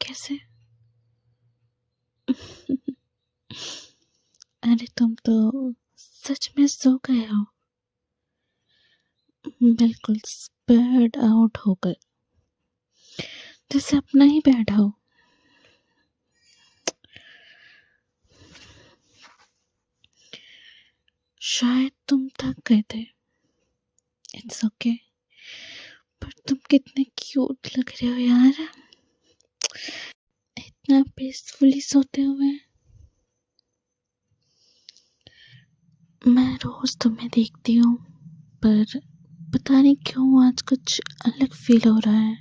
कैसे? अरे तुम तो सच में सो गए हो। बिल्कुल स्पेड आउट होकर, जैसे अपना ही बेड हो। शायद तुम थक गए थे। It's okay. पर तुम कितने क्यूट लग रहे हो यार, इतना पीसफुली सोते हुए। मैं रोज तुम्हें देखती हूँ, पर पता नहीं क्यों आज कुछ अलग फील हो रहा है।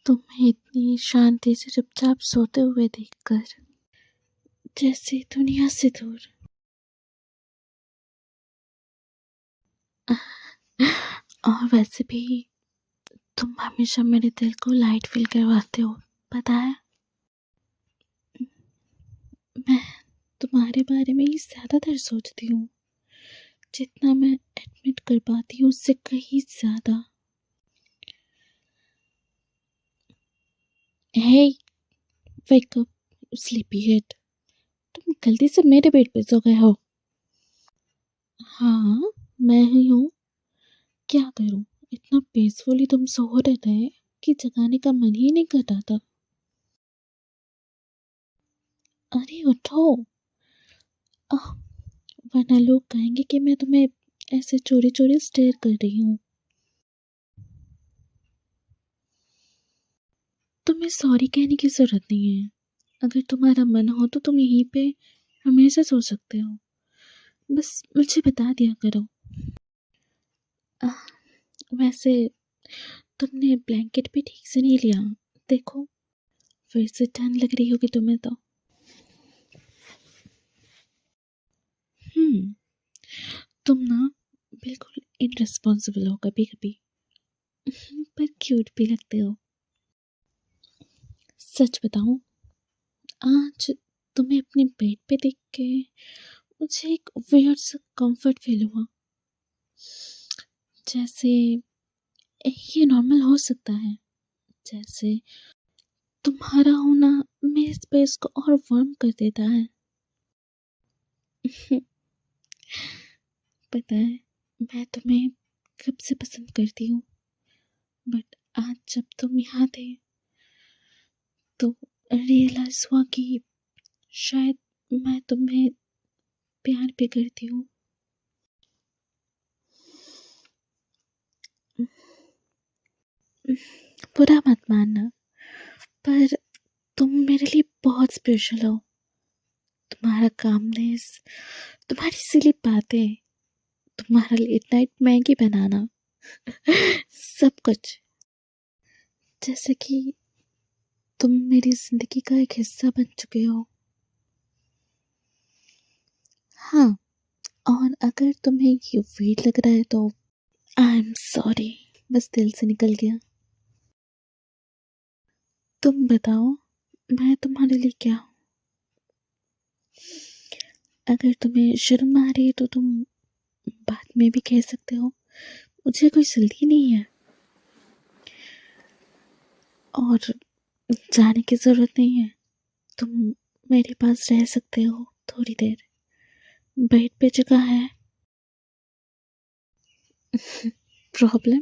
तुम्हें इतनी शांति से चुपचाप सोते हुए देखकर, जैसे दुनिया से दूर। और वैसे भी तुम हमेशा मेरे दिल को लाइट फील करवाते हो, पता है। मैं तुम्हारे बारे में ही ज़्यादातर सोचती हूँ, जितना मैं एडमिट कर पाती हूँ उससे कहीं ज़्यादा। हे, वेक अप स्लीपी हेड। तुम गलती से मेरे बेड पे सो गए हो। हाँ, मैं ही हूँ। क्या करूँ, इतना पीसफुली तुम सो रहे थे कि जगाने का मन ही नहीं कर रहा था। अरे उठो, आह, वरना लोग कहेंगे कि मैं तुम्हें ऐसे चोरी चोरी स्टेयर कर रही हूँ। तुम्हें सॉरी कहने की जरूरत नहीं है। अगर तुम्हारा मन हो तो तुम यहीं पे हमेशा सो सकते हो। बस मुझे बता दिया करो। आह, वैसे तुमने ब्लैंकेट भी ठीक से नहीं लिया, देखो फिर से ठंड लग रही होगी तुम्हें तो। हम्म, तुम ना बिल्कुल इनरिस्पॉन्सिबल हो कभी कभी, पर क्यूट भी लगते हो। सच बताऊं, आज तुम्हें अपने बेड पे देख के मुझे एक वियर्ड सा कंफर्ट फील हुआ। जैसे ये नॉर्मल हो सकता है, जैसे तुम्हारा होना मेरे स्पेस को और वार्म कर देता है। पता है, मैं तुम्हें कब से पसंद करती हूँ, बट आज जब तुम यहाँ थे तो रियलाइज हुआ कि शायद मैं तुम्हें प्यार भी करती हूँ। बुरा मत मानना, पर तुम मेरे लिए बहुत स्पेशल हो। तुम्हारा कामनेस, तुम्हारी सिली बातें, तुम्हारा लेट नाइट मैगी बनाना, सब कुछ। जैसे कि तुम मेरी जिंदगी का एक हिस्सा बन चुके हो। हाँ, और अगर तुम्हें ये वीट लग रहा है तो आई एम सॉरी, बस दिल से निकल गया। तुम बताओ, मैं तुम्हारे लिए क्या हूँ? अगर तुम्हें शर्म आ रही है तो तुम बाद में भी कह सकते हो, मुझे कोई जल्दी नहीं है। और जाने की जरूरत नहीं है, तुम मेरे पास रह सकते हो थोड़ी देर। बेड पे जगह है। प्रॉब्लम?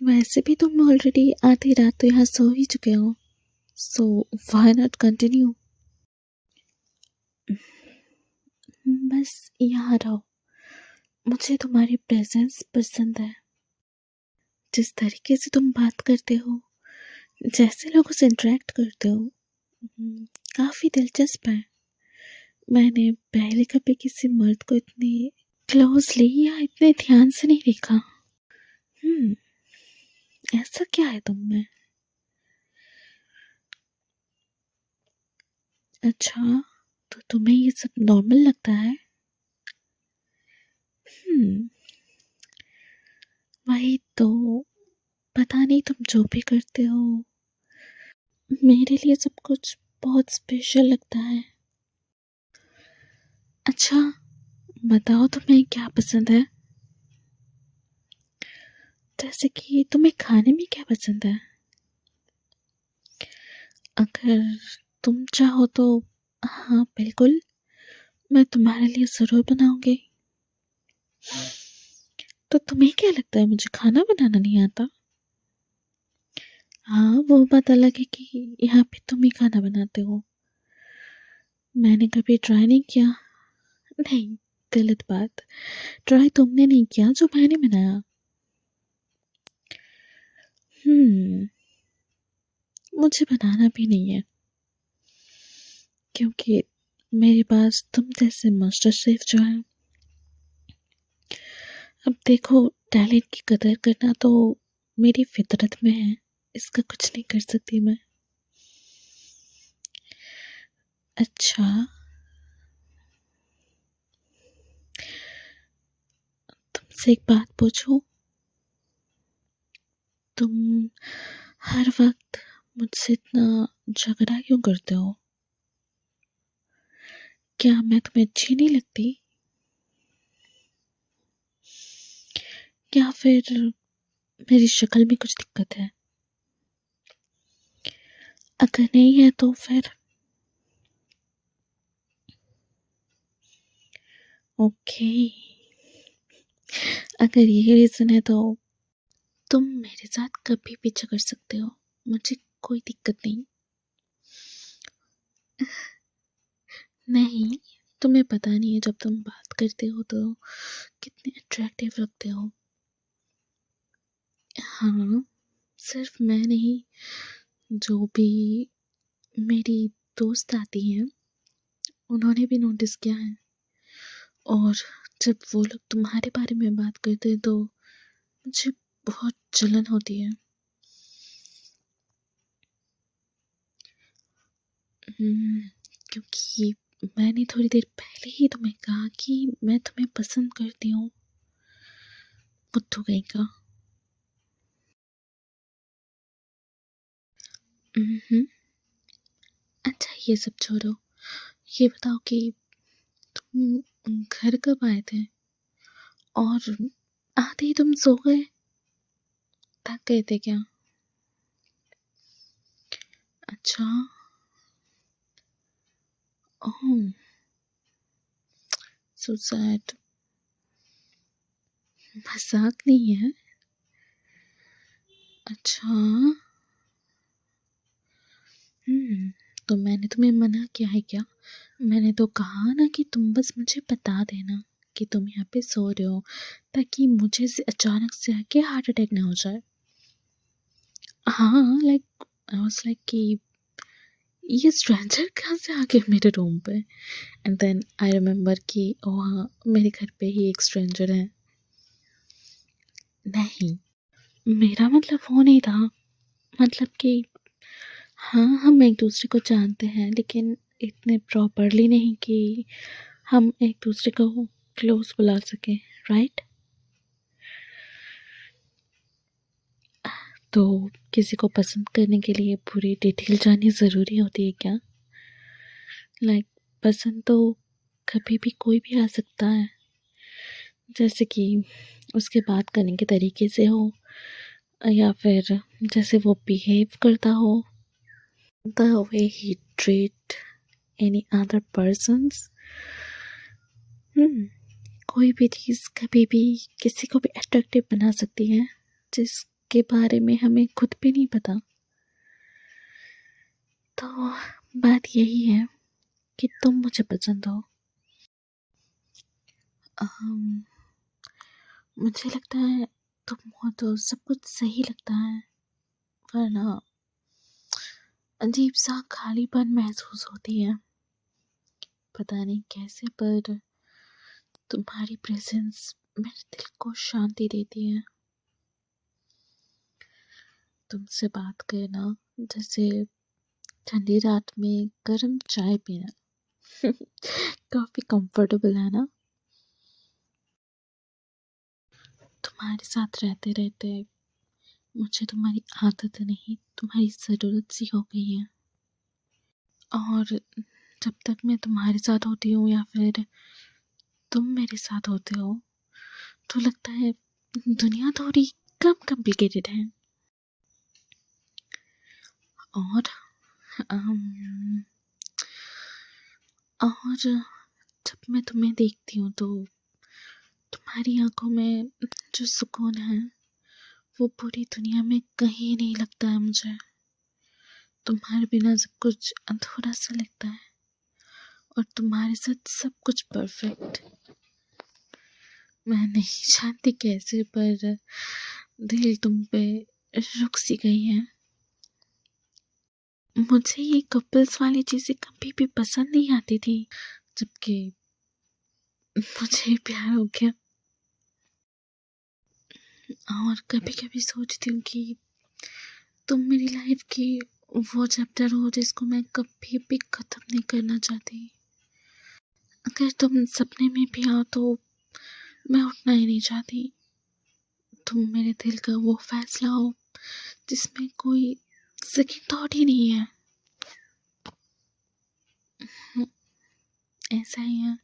वैसे भी तुम ऑलरेडी आधी रात तो यहाँ सो ही चुके हो, सो व्हाई नॉट कंटिन्यू। बस यहाँ रहो, मुझे तुम्हारी प्रेजेंस पसंद है। जिस तरीके से तुम बात करते हो, जैसे लोगों से इंटरेक्ट करते हो, काफी दिलचस्प है। मैंने पहले कभी किसी मर्द को इतनी क्लोजली या इतने ध्यान से नहीं देखा। हम्म, ऐसा क्या है तुम में? अच्छा, तो तुम्हें ये सब नॉर्मल लगता है? हम्म, वही तो। पता नहीं तुम जो भी करते हो, मेरे लिए सब कुछ बहुत स्पेशल लगता है। अच्छा, बताओ तुम्हें क्या पसंद है? जैसे कि तुम्हें खाने में क्या पसंद है? अगर तुम चाहो तो हाँ, बिल्कुल, मैं तुम्हारे लिए ज़रूर बनाऊँगी। तो तुम्हें क्या लगता है मुझे खाना बनाना नहीं आता? हाँ, वो बात अलग है कि यहाँ पे तुम ही खाना बनाते हो। मैंने कभी ट्राई नहीं किया। नहीं, गलत बात। ट्राई तुमने नहीं किया जो मैंने बनाया। मुझे बनाना भी नहीं है, क्योंकि मेरे पास तुम जैसे मास्टर शेफ जो है। अब देखो, टैलेंट की कदर करना तो मेरी फितरत में है, इसका कुछ नहीं कर सकती मैं। अच्छा, तुमसे एक बात पूछूं? तुम हर वक्त मुझसे इतना झगड़ा क्यों करते हो? क्या मैं तुम्हें अच्छी नहीं लगती? या फिर मेरी शक्ल में कुछ दिक्कत है? अगर नहीं है तो फिर ओके, अगर ये रीज़न है तो तुम मेरे साथ कभी भी झगड़ सकते हो, मुझे कोई दिक्कत नहीं। नहीं, तुम्हें पता नहीं है, जब तुम बात करते हो तो कितने अट्रैक्टिव लगते हो। हाँ, सिर्फ मैं नहीं, जो भी मेरी दोस्त आती हैं उन्होंने भी नोटिस किया है। और जब वो लोग तुम्हारे बारे में बात करते हैं तो मुझे बहुत जलन होती है। क्योंकि मैंने थोड़ी देर पहले ही तुम्हें कहा कि मैं तुम्हें पसंद करती हूँ, बुद्धू कहीं का। हम्म, अच्छा, ये सब छोड़ो। ये बताओ कि तुम घर कब आए थे? और आते ही तुम सो गए? थक गए थे क्या? अच्छा। ओह, सो सैड। मजाक नहीं है। अच्छा। हम्म, तो मैंने तुम्हें मना किया है क्या? मैंने तो कहा ना कि तुम बस मुझे बता देना कि तुम यहाँ पे सो रहे हो, ताकि मुझे से अचानक से आके हार्ट अटैक ना हो जाए। हाँ, लाइक आई वाज लाइक कि ये स्ट्रेंजर कहाँ से आ गया मेरे रूम पे। एंड देन आई रिमेम्बर कि ओ हाँ, मेरे घर पे ही एक स्ट्रेंजर है। नहीं, मेरा मतलब वो नहीं था। मतलब कि हाँ, हम एक दूसरे को जानते हैं, लेकिन इतने प्रॉपरली नहीं कि हम एक दूसरे को क्लोज बुला सकें, राइट? तो किसी को पसंद करने के लिए पूरी डिटेल जाननी ज़रूरी होती है क्या? लाइक पसंद तो कभी भी कोई भी आ सकता है, जैसे कि उसके बात करने के तरीके से हो, या फिर जैसे वो बिहेव करता हो, the way he treat any other persons। कोई भी चीज़ कभी भी किसी को भी अट्रैक्टिव बना सकती है, जिसके बारे में हमें खुद भी नहीं पता। तो बात यही है कि तुम मुझे पसंद हो। अम, मुझे लगता है तुम हो तो सब कुछ सही लगता है, वरना अजीब सा खालीपन महसूस होती है। पता नहीं कैसे, पर तुम्हारी प्रेजेंस मेरे दिल को शांति देती है। तुमसे बात करना जैसे ठंडी रात में गर्म चाय पीना। काफी कंफर्टेबल है ना? तुम्हारे साथ रहते रहते मुझे तुम्हारी आदत नहीं, तुम्हारी ज़रूरत सी हो गई है। और जब तक मैं तुम्हारे साथ होती हूँ या फिर तुम मेरे साथ होते हो, तो लगता है दुनिया थोड़ी कम कॉम्प्लिकेटेड है। और अम, और जब मैं तुम्हें देखती हूँ तो तुम्हारी आंखों में जो सुकून है वो पूरी दुनिया में कहीं नहीं लगता है मुझे। तुम्हारे बिना सब कुछ अधूरा सा लगता है और तुम्हारे साथ सब कुछ परफेक्ट। मैं नहीं जानती कैसे, पर दिल तुम पे रुक सी गई है। मुझे ये कपल्स वाली चीज़ें कभी भी पसंद नहीं आती थी, जबकि मुझे प्यार हो गया। और कभी कभी सोचती हूँ कि तुम मेरी लाइफ की वो चैप्टर हो जिसको मैं कभी भी ख़त्म नहीं करना चाहती। अगर तुम सपने में भी आओ तो मैं उठना ही नहीं चाहती। तुम मेरे दिल का वो फैसला हो जिसमें कोई सेकंड थॉट ही नहीं है। ऐसा ही है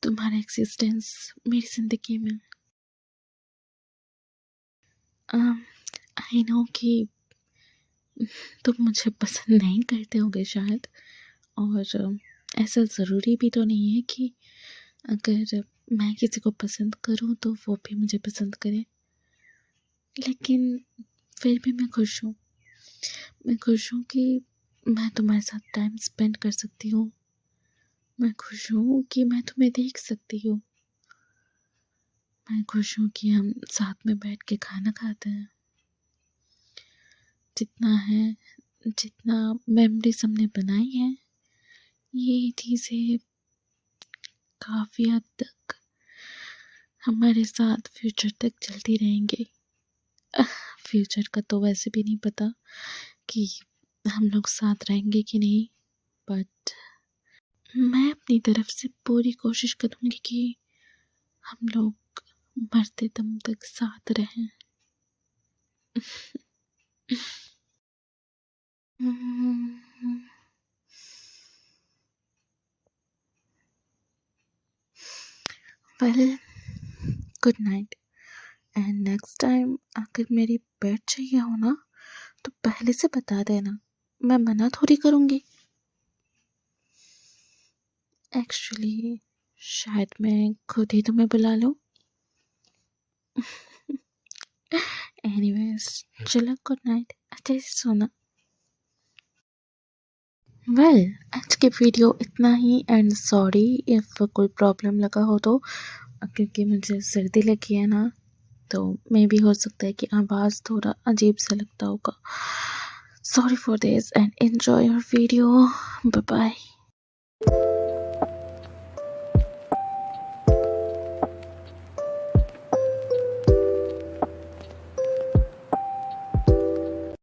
तुम्हारा एग्जिस्टेंस मेरी ज़िंदगी में। आई नो कि तुम मुझे पसंद नहीं करते होगे शायद, और ऐसा ज़रूरी भी तो नहीं है कि अगर मैं किसी को पसंद करूं तो वो भी मुझे पसंद करे। लेकिन फिर भी मैं खुश हूँ। मैं खुश हूँ कि मैं तुम्हारे साथ टाइम स्पेंड कर सकती हूँ। मैं खुश हूँ कि मैं तुम्हें देख सकती हूँ। मैं खुश हूँ कि हम साथ में बैठ के खाना खाते हैं। जितना मेमोरीज हमने बनाई हैं, ये चीज़ें काफ़ी हद तक हमारे साथ फ्यूचर तक चलती रहेंगी। फ्यूचर का तो वैसे भी नहीं पता कि हम लोग साथ रहेंगे कि नहीं, बट मैं अपनी तरफ से पूरी कोशिश करूँगी कि हम लोग मरते दम तक साथ रहें। Well, good night. And next time अगर मेरी बेड चाहिए हो ना तो पहले से बता देना, मैं मना थोड़ी करूँगी। एक्चुअली शायद मैं खुद ही तुम्हें बुला लूँ। एनीवेज, चलो गुड नाइट, अच्छे से सोना। वेल, आज की वीडियो इतना ही। एंड सॉरी इफ़ कोई प्रॉब्लम लगा हो तो, क्योंकि मुझे सर्दी लगी है ना, तो मे भी हो सकता है कि आवाज़ थोड़ा अजीब सा लगता होगा। Sorry for this and enjoy your video. Bye bye.